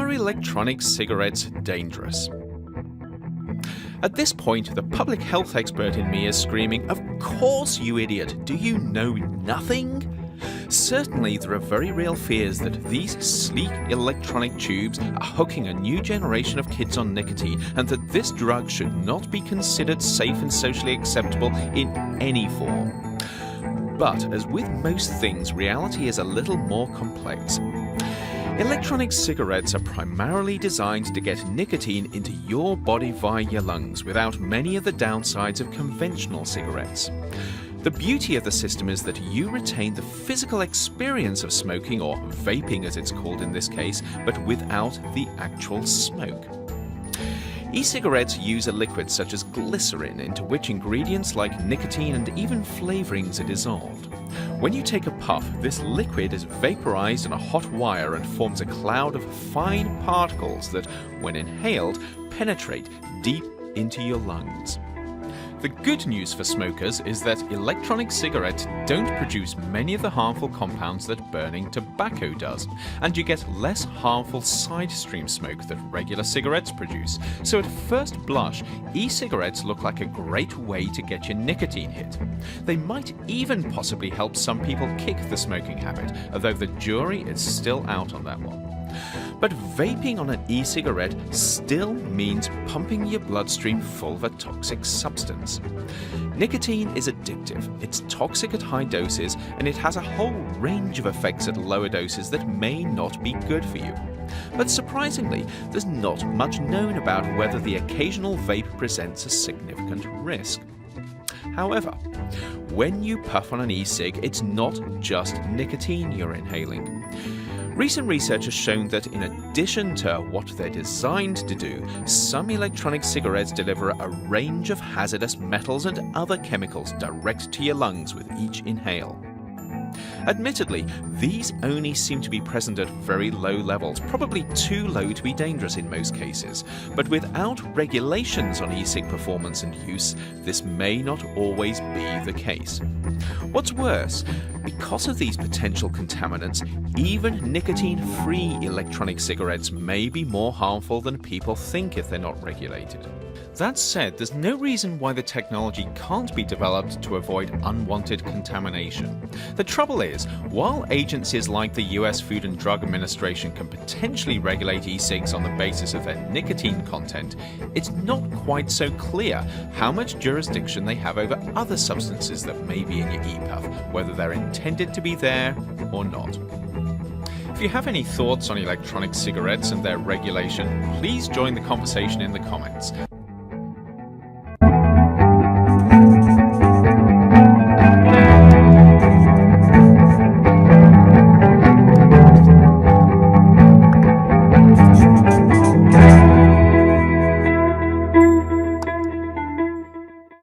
Are electronic cigarettes dangerous? At this point, the public health expert in me is screaming, "Of course, you idiot! Do you know nothing?" Certainly, there are very real fears that these sleek electronic tubes are hooking a new generation of kids on nicotine, and that this drug should not be considered safe and socially acceptable in any form. But, as with most things, reality is a little more complex. Electronic cigarettes are primarily designed to get nicotine into your body via your lungs without many of the downsides of conventional cigarettes. The beauty of the system is that you retain the physical experience of smoking, or vaping as it's called in this case, but without the actual smoke. E-cigarettes use a liquid such as glycerin into which ingredients like nicotine and even flavorings are dissolved. When you take a puff, this liquid is vaporized on a hot wire and forms a cloud of fine particles that, when inhaled, penetrate deep into your lungs. The good news for smokers is that electronic cigarettes don't produce many of the harmful compounds that burning tobacco does, and you get less harmful side stream smoke that regular cigarettes produce. So at first blush, e-cigarettes look like a great way to get your nicotine hit. They might even possibly help some people kick the smoking habit, although the jury is still out on that one. But vaping on an e-cigarette still means pumping your bloodstream full of a toxic substance. Nicotine is addictive, it's toxic at high doses, and it has a whole range of effects at lower doses that may not be good for you. But surprisingly, there's not much known about whether the occasional vape presents a significant risk. However, when you puff on an e-cig, it's not just nicotine you're inhaling. Recent research has shown that in addition to what they're designed to do, some electronic cigarettes deliver a range of hazardous metals and other chemicals direct to your lungs with each inhale. Admittedly, these only seem to be present at very low levels, probably too low to be dangerous in most cases. But without regulations on e-cig performance and use, this may not always be the case. What's worse, because of these potential contaminants, even nicotine-free electronic cigarettes may be more harmful than people think if they're not regulated. That said, there's no reason why the technology can't be developed to avoid unwanted contamination. The trouble is, while agencies like the US Food and Drug Administration can potentially regulate e-cigs on the basis of their nicotine content, it's not quite so clear how much jurisdiction they have over other substances that may be in your e-puff, whether they're intended to be there or not. If you have any thoughts on electronic cigarettes and their regulation, please join the conversation in the comments.